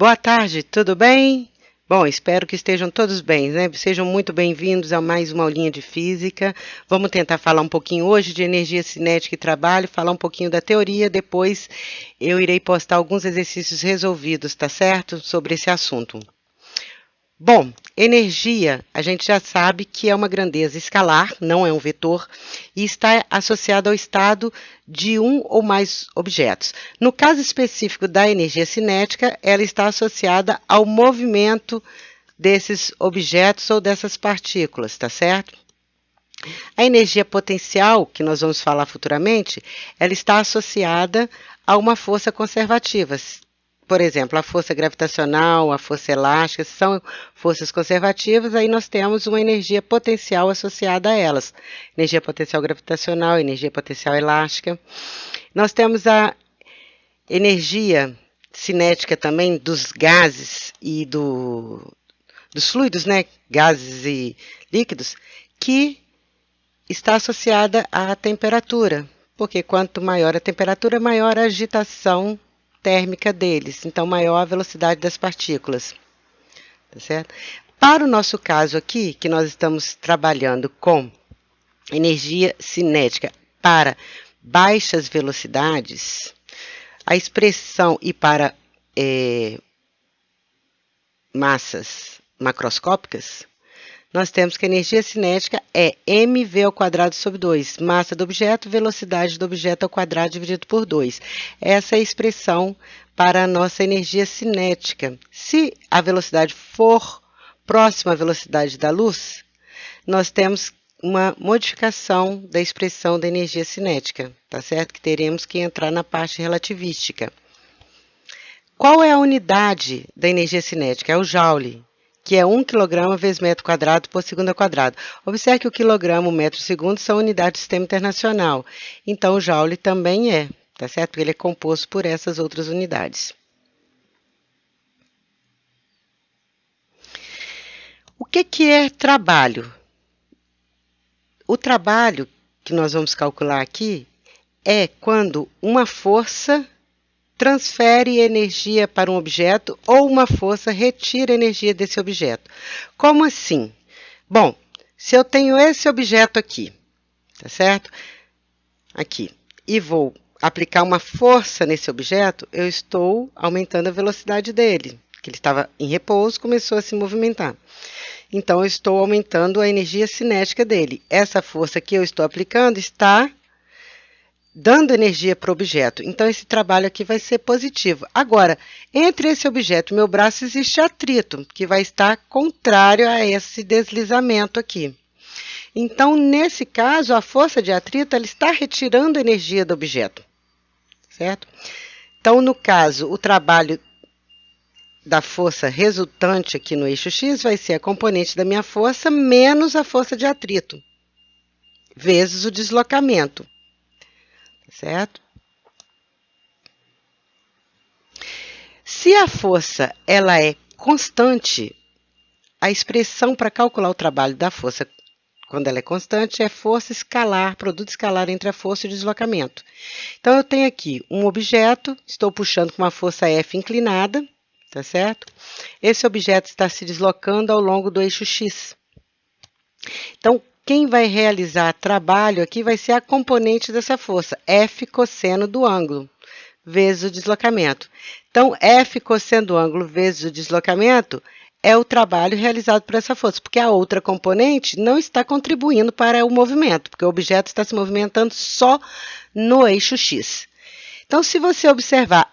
Boa tarde, tudo bem? Bom, espero que estejam todos bem, né? Sejam muito bem-vindos a mais uma aulinha de física. Vamos tentar falar um pouquinho hoje de energia cinética e trabalho, falar um pouquinho da teoria, depois eu irei postar alguns exercícios resolvidos, tá certo? Sobre esse assunto. Bom, energia, a gente já sabe que é uma grandeza escalar, não é um vetor, e está associada ao estado de um ou mais objetos. No caso específico da energia cinética, ela está associada ao movimento desses objetos ou dessas partículas, tá certo? A energia potencial, que nós vamos falar futuramente, ela está associada a uma força conservativa. Por exemplo, a força gravitacional, a força elástica, são forças conservativas, aí nós temos uma energia potencial associada a elas. Energia potencial gravitacional, energia potencial elástica. Nós temos a energia cinética também dos gases e dos fluidos, né? Gases e líquidos, que está associada à temperatura, porque quanto maior a temperatura, maior a agitação térmica deles, então maior a velocidade das partículas, tá certo? Para o nosso caso aqui, que nós estamos trabalhando com energia cinética para baixas velocidades, a expressão e para massas macroscópicas, nós temos que a energia cinética é mv² sobre 2, massa do objeto, velocidade do objeto ao quadrado dividido por 2. Essa é a expressão para a nossa energia cinética. Se a velocidade for próxima à velocidade da luz, nós temos uma modificação da expressão da energia cinética, tá certo? Que teremos que entrar na parte relativística. Qual é a unidade da energia cinética? É o joule, que é 1 kg vezes metro quadrado por segundo ao quadrado. Observe que o quilograma, o metro segundo, são unidades do sistema internacional. Então, o joule também é, tá certo? Porque ele é composto por essas outras unidades. O que é trabalho? O trabalho que nós vamos calcular aqui é quando uma força transfere energia para um objeto ou uma força retira energia desse objeto. Como assim? Bom, se eu tenho esse objeto aqui, tá certo? Aqui, e vou aplicar uma força nesse objeto, eu estou aumentando a velocidade dele, que ele estava em repouso, começou a se movimentar. Então, eu estou aumentando a energia cinética dele. Essa força que eu estou aplicando está dando energia para o objeto. Então, esse trabalho aqui vai ser positivo. Agora, entre esse objeto e meu braço existe atrito, que vai estar contrário a esse deslizamento aqui. Então, nesse caso, a força de atrito ela está retirando energia do objeto, certo? Então, no caso, o trabalho da força resultante aqui no eixo X vai ser a componente da minha força menos a força de atrito, vezes o deslocamento. Certo? Se a força ela é constante, a expressão para calcular o trabalho da força, quando ela é constante, é força escalar, produto escalar entre a força e o deslocamento. Então, eu tenho aqui um objeto, estou puxando com uma força F inclinada, tá certo? Esse objeto está se deslocando ao longo do eixo X. Então, quem vai realizar trabalho aqui vai ser a componente dessa força, F cosseno do ângulo, vezes o deslocamento. Então, F cosseno do ângulo vezes o deslocamento é o trabalho realizado por essa força, porque a outra componente não está contribuindo para o movimento, porque o objeto está se movimentando só no eixo X. Então, se você observar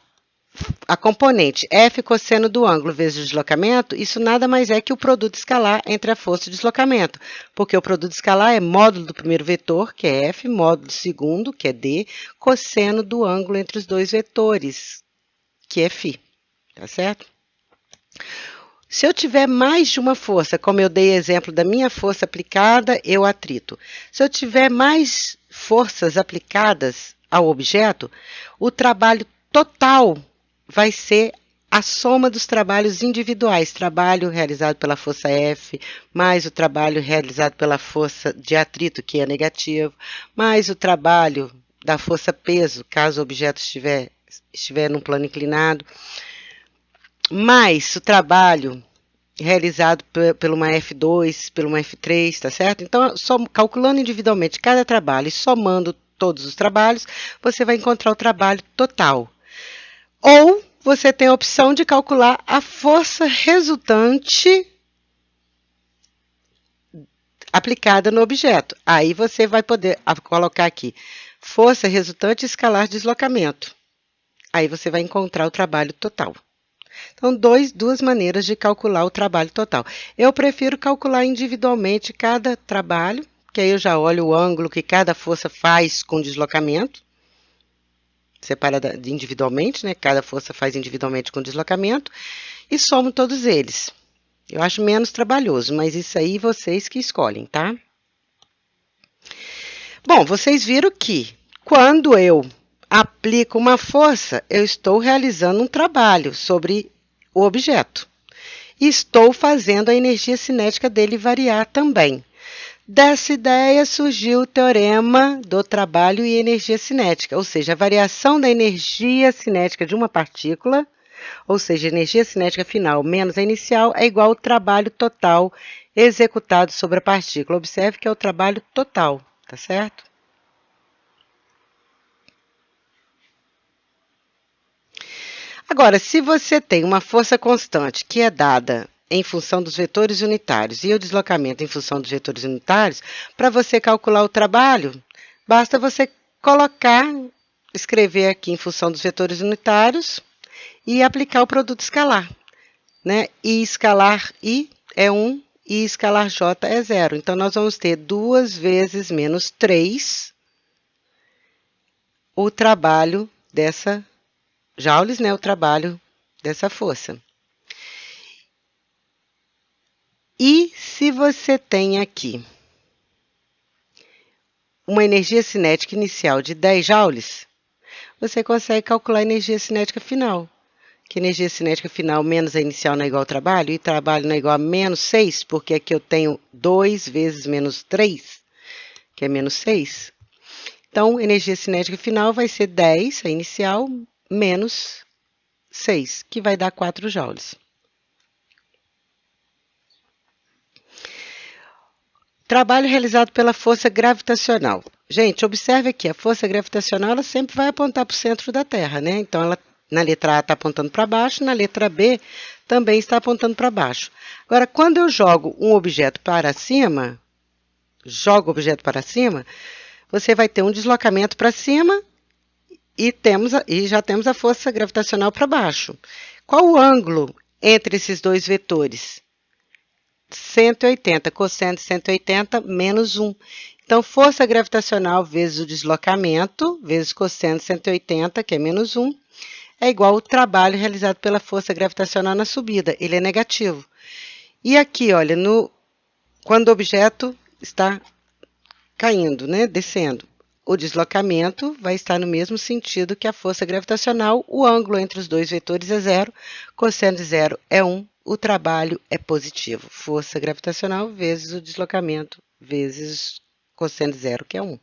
a componente F cosseno do ângulo vezes o deslocamento, isso nada mais é que o produto escalar entre a força e o deslocamento, porque o produto escalar é módulo do primeiro vetor, que é F, módulo do segundo, que é D, cosseno do ângulo entre os dois vetores, que é φ, tá certo? Se eu tiver mais de uma força, como eu dei exemplo da minha força aplicada e o atrito, se eu tiver mais forças aplicadas ao objeto, o trabalho total vai ser a soma dos trabalhos individuais, trabalho realizado pela força F, mais o trabalho realizado pela força de atrito, que é negativo, mais o trabalho da força peso, caso o objeto estiver num plano inclinado, mais o trabalho realizado por uma F2, por uma F3, tá certo? Então, só calculando individualmente cada trabalho e somando todos os trabalhos, você vai encontrar o trabalho total. Ou você tem a opção de calcular a força resultante aplicada no objeto. Aí você vai poder colocar aqui força resultante escalar deslocamento. Aí você vai encontrar o trabalho total. Então, duas maneiras de calcular o trabalho total. Eu prefiro calcular individualmente cada trabalho, que aí eu já olho o ângulo que cada força faz com deslocamento, separada individualmente, né? Cada força faz individualmente com deslocamento, e somo todos eles. Eu acho menos trabalhoso, mas isso aí vocês que escolhem, tá? Bom, vocês viram que quando eu aplico uma força, eu estou realizando um trabalho sobre o objeto. E estou fazendo a energia cinética dele variar também. Dessa ideia surgiu o teorema do trabalho e energia cinética, ou seja, a variação da energia cinética de uma partícula, ou seja, a energia cinética final menos a inicial, é igual ao trabalho total executado sobre a partícula. Observe que é o trabalho total, tá certo? Agora, se você tem uma força constante que é dada em função dos vetores unitários e o deslocamento em função dos vetores unitários, para você calcular o trabalho, basta você escrever aqui em função dos vetores unitários e aplicar o produto escalar, né? I escalar I é 1, I escalar J é 0. Então, nós vamos ter 2 vezes menos 3 o trabalho dessa joules, né? O trabalho dessa força. E se você tem aqui uma energia cinética inicial de 10 joules, você consegue calcular a energia cinética final. Que energia cinética final menos a inicial não é igual ao trabalho, e trabalho não é igual a menos 6, porque aqui eu tenho 2 vezes menos 3, que é menos 6. Então, energia cinética final vai ser 10, a inicial, menos 6, que vai dar 4 joules. Trabalho realizado pela força gravitacional. Gente, observe aqui, a força gravitacional ela sempre vai apontar para o centro da Terra, né? Então, ela, na letra A está apontando para baixo, na letra B também está apontando para baixo. Agora, quando eu jogo um objeto para cima, você vai ter um deslocamento para cima e já temos a força gravitacional para baixo. Qual o ângulo entre esses dois vetores? 180, cosseno de 180 menos 1. Então, força gravitacional vezes o deslocamento, vezes cosseno de 180, que é menos 1, é igual ao trabalho realizado pela força gravitacional na subida. Ele é negativo. E aqui, olha, quando o objeto está caindo, né, descendo, o deslocamento vai estar no mesmo sentido que a força gravitacional. O ângulo entre os dois vetores é 0, cosseno de 0 é 1. O trabalho é positivo. Força gravitacional vezes o deslocamento vezes cosseno de 0, que é 1.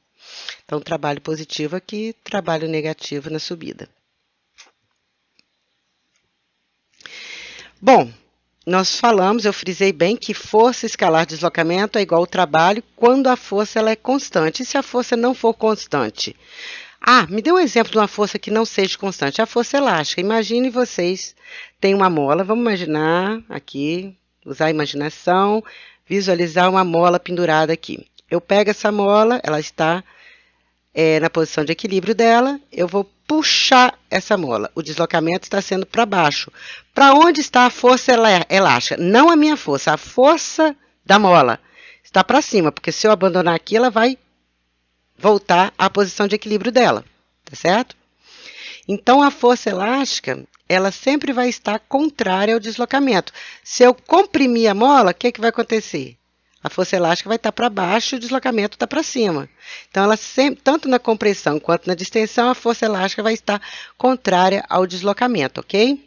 Então, trabalho positivo aqui, trabalho negativo na subida. Bom, nós falamos, eu frisei bem que força escalar deslocamento é igual ao trabalho quando a força ela é constante. E se a força não for constante? Ah, me dê um exemplo de uma força que não seja constante. A força elástica. Imagine vocês têm uma mola. Vamos imaginar aqui, usar a imaginação, visualizar uma mola pendurada aqui. Eu pego essa mola, ela está na posição de equilíbrio dela, eu vou puxar essa mola. O deslocamento está sendo para baixo. Para onde está a força elástica? Não a minha força, a força da mola está para cima, porque se eu abandonar aqui, ela vai voltar à posição de equilíbrio dela, tá certo? Então, a força elástica, ela sempre vai estar contrária ao deslocamento. Se eu comprimir a mola, o que vai acontecer? A força elástica vai estar para baixo e o deslocamento está para cima. Então, ela sempre, tanto na compressão quanto na distensão, a força elástica vai estar contrária ao deslocamento, ok?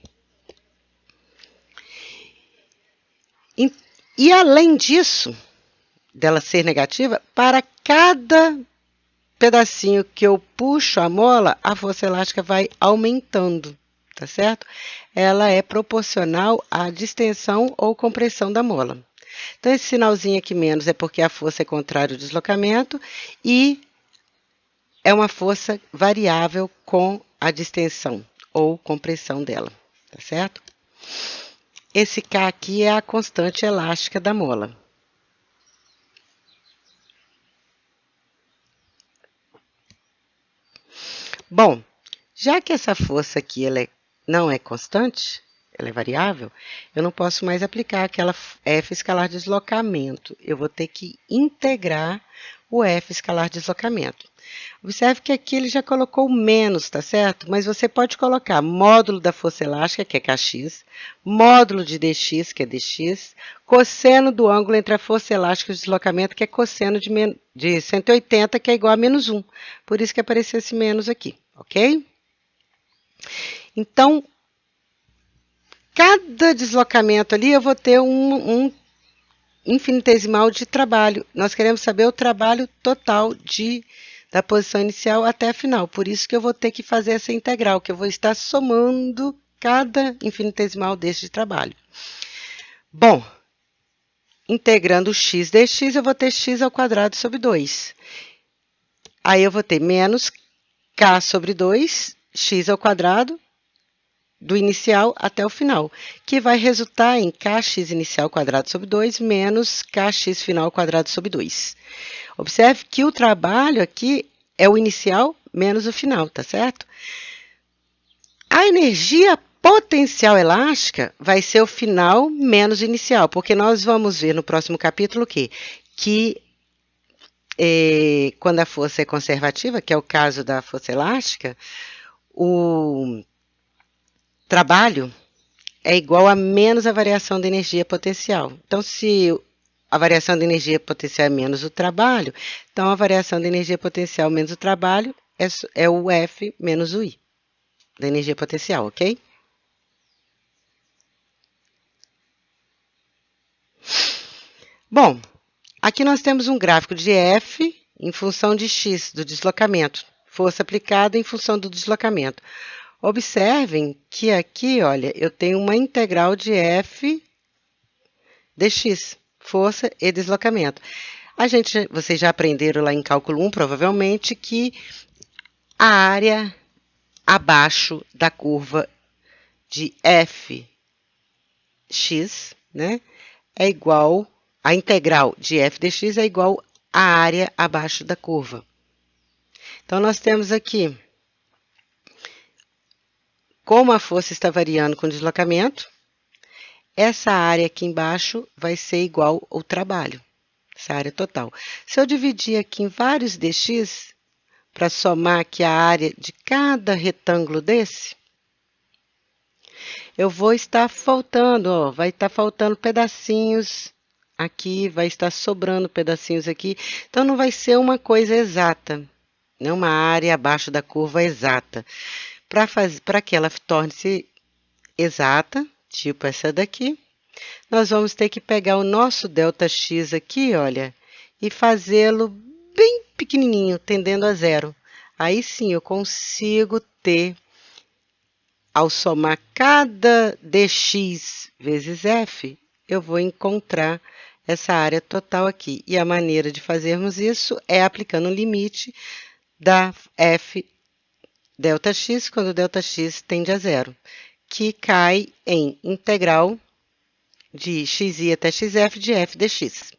E além disso, dela ser negativa, para cada pedacinho que eu puxo a mola, a força elástica vai aumentando, tá certo? Ela é proporcional à distensão ou compressão da mola. Então, esse sinalzinho aqui menos é porque a força é contrária ao deslocamento e é uma força variável com a distensão ou compressão dela, tá certo? Esse K aqui é a constante elástica da mola. Bom, já que essa força aqui não é constante, ela é variável, eu não posso mais aplicar aquela F escalar deslocamento. Eu vou ter que integrar o F escalar deslocamento. Observe que aqui ele já colocou menos, tá certo? Mas você pode colocar módulo da força elástica, que é Kx, módulo de dx, que é dx, cosseno do ângulo entre a força elástica e o deslocamento, que é cosseno de 180, que é igual a menos 1. Por isso que apareceu esse menos aqui, ok? Então, cada deslocamento ali eu vou ter um infinitesimal de trabalho. Nós queremos saber o trabalho total da posição inicial até a final. Por isso que eu vou ter que fazer essa integral, que eu vou estar somando cada infinitesimal desse de trabalho. Bom, integrando x dx, eu vou ter x ao quadrado sobre 2. Aí eu vou ter menos k sobre 2, x ao quadrado, do inicial até o final, que vai resultar em kx inicial ao quadrado sobre 2 menos kx final ao quadrado sobre 2. Observe que o trabalho aqui é o inicial menos o final, tá certo? A energia potencial elástica vai ser o final menos o inicial, porque nós vamos ver no próximo capítulo que quando a força é conservativa, que é o caso da força elástica, o trabalho é igual a menos a variação da energia potencial. Então, se a variação da energia potencial é menos o trabalho, então a variação da energia potencial menos o trabalho é o F menos o I, da energia potencial, ok? Bom, aqui nós temos um gráfico de F em função de X, do deslocamento, força aplicada em função do deslocamento. Observem que aqui, olha, eu tenho uma integral de F dx, força e deslocamento. Vocês já aprenderam lá em cálculo 1, provavelmente, que a área abaixo da curva de Fx, né, é igual, a integral de f dx é igual à área abaixo da curva. Então, nós temos aqui, como a força está variando com o deslocamento, essa área aqui embaixo vai ser igual ao trabalho, essa área total. Se eu dividir aqui em vários dx, para somar aqui a área de cada retângulo desse, eu vou estar faltando, ó, vai estar faltando pedacinhos aqui, vai estar sobrando pedacinhos aqui. Então, não vai ser uma coisa exata, não uma área abaixo da curva exata. Para que ela torne-se exata, tipo essa daqui, nós vamos ter que pegar o nosso ΔX aqui, olha, e fazê-lo bem pequenininho, tendendo a zero. Aí sim, eu consigo ter, ao somar cada dx vezes f, eu vou encontrar essa área total aqui. E a maneira de fazermos isso é aplicando o limite da f ΔX, quando ΔX tende a zero, que cai em integral de xi até xf de f dx.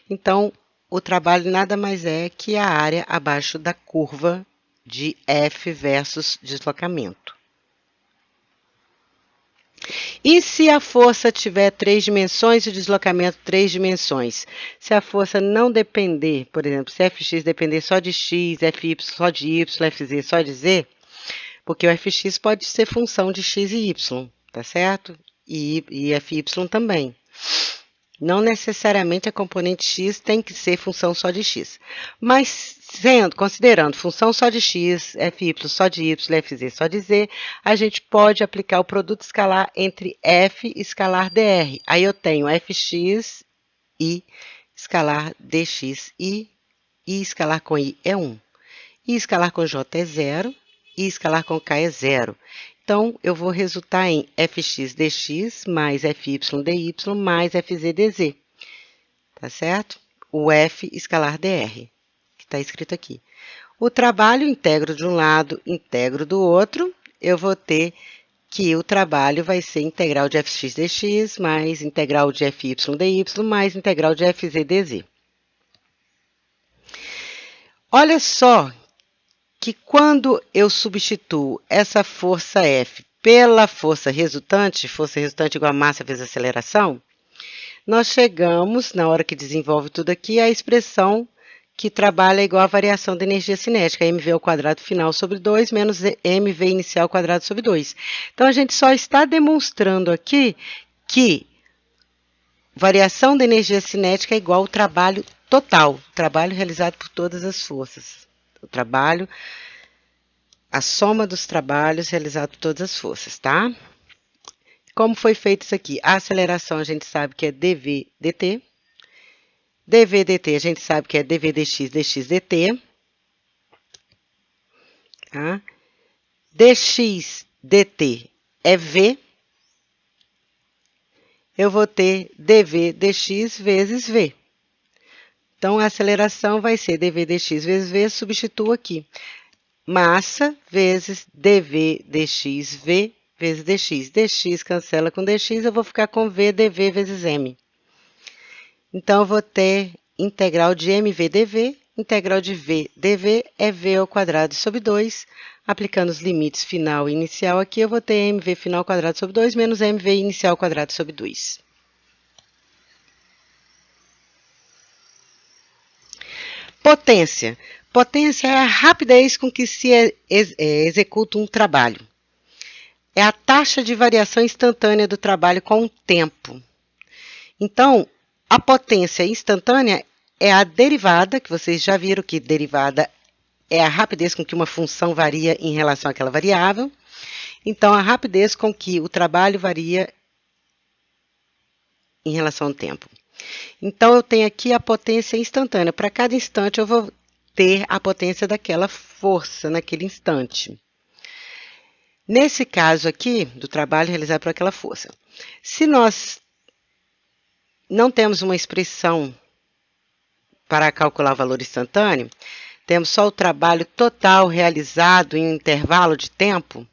Então, o trabalho nada mais é que a área abaixo da curva de f versus deslocamento. E se a força tiver 3 dimensões e o deslocamento 3 dimensões? Se a força não depender, por exemplo, se Fx depender só de x, Fy só de y, Fz só de z, porque o Fx pode ser função de x e y, tá certo? E Fy também. Não necessariamente a componente x tem que ser função só de x. Mas, considerando função só de x, Fy só de y, Fz só de z, a gente pode aplicar o produto escalar entre f escalar dr. Aí eu tenho fx e escalar dx e escalar com i é 1. I escalar com j é 0, i escalar com k é 0. Então, eu vou resultar em fx dx mais fy dy mais fz dz. Tá certo? O f escalar dr, que está escrito aqui. O trabalho integro de um lado, integro do outro. Eu vou ter que o trabalho vai ser integral de fx dx mais integral de fy dy mais integral de fz dz. Olha só que quando eu substituo essa força F pela força resultante igual a massa vezes aceleração, nós chegamos, na hora que desenvolve tudo aqui, à expressão que trabalha igual a variação da energia cinética, mv ao quadrado final sobre 2 menos mv inicial ao quadrado sobre 2. Então, a gente só está demonstrando aqui que variação da energia cinética é igual ao trabalho total, trabalho realizado por todas as forças. O trabalho, a soma dos trabalhos realizados por todas as forças, tá? Como foi feito isso aqui? A aceleração a gente sabe que é dv dt. dv dt a gente sabe que é dv dx dx dt. Tá? dx dt é v. Eu vou ter dv dx vezes v. Então, a aceleração vai ser dv dx vezes v, substituo aqui. Massa vezes dv dx v vezes dx. dx cancela com dx, eu vou ficar com v dv vezes m. Então, eu vou ter integral de mv dv, integral de v dv é v ao quadrado sobre 2. Aplicando os limites final e inicial aqui, eu vou ter mv final ao quadrado sobre 2 menos mv inicial ao quadrado sobre 2. Potência. Potência é a rapidez com que se executa um trabalho. É a taxa de variação instantânea do trabalho com o tempo. Então, a potência instantânea é a derivada, que vocês já viram que derivada é a rapidez com que uma função varia em relação àquela variável. Então, a rapidez com que o trabalho varia em relação ao tempo. Então, eu tenho aqui a potência instantânea. Para cada instante, eu vou ter a potência daquela força naquele instante. Nesse caso aqui, do trabalho realizado por aquela força. Se nós não temos uma expressão para calcular o valor instantâneo, temos só o trabalho total realizado em um intervalo de tempo,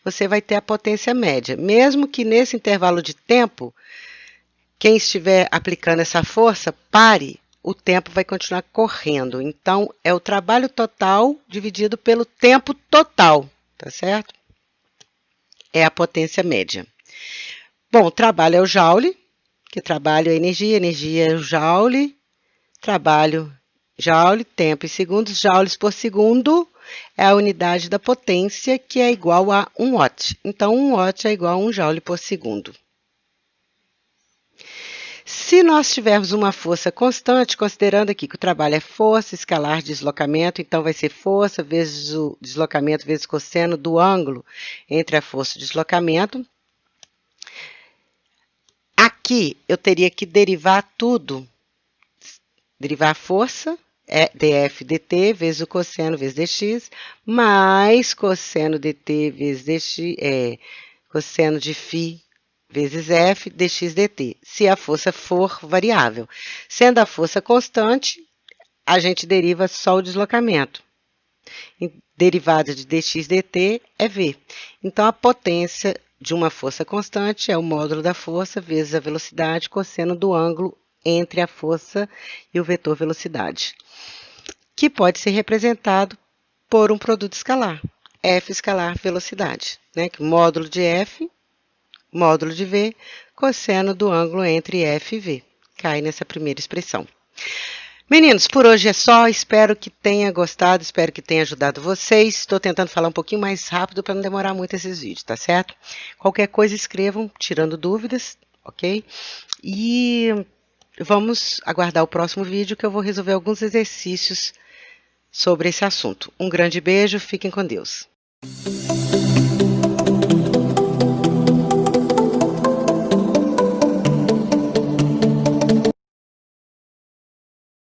você vai ter a potência média. Mesmo que nesse intervalo de tempo, quem estiver aplicando essa força, pare, o tempo vai continuar correndo. Então, é o trabalho total dividido pelo tempo total, tá certo? É a potência média. Bom, trabalho é o joule, que trabalho é energia, energia é o joule, trabalho, joule, tempo em segundos, joules por segundo é a unidade da potência, que é igual a 1 watt. Então, 1 watt é igual a 1 joule por segundo. Se nós tivermos uma força constante, considerando aqui que o trabalho é força escalar de deslocamento, então vai ser força vezes o deslocamento vezes cosseno do ângulo entre a força e o deslocamento. Aqui eu teria que derivar tudo, derivar a força, df dt vezes o cosseno vezes dx, mais cosseno dt vezes dx, cosseno de φ vezes f dx dt, se a força for variável. Sendo a força constante, a gente deriva só o deslocamento. Derivada de dx dt é v. Então, a potência de uma força constante é o módulo da força vezes a velocidade cosseno do ângulo entre a força e o vetor velocidade, que pode ser representado por um produto escalar, f escalar velocidade, né? Que módulo de f, módulo de v, cosseno do ângulo entre f e v. Cai nessa primeira expressão. Meninos, por hoje é só. Espero que tenha gostado, espero que tenha ajudado vocês. Estou tentando falar um pouquinho mais rápido para não demorar muito esses vídeos, tá certo? Qualquer coisa escrevam, tirando dúvidas, ok? E vamos aguardar o próximo vídeo que eu vou resolver alguns exercícios sobre esse assunto. Um grande beijo, fiquem com Deus.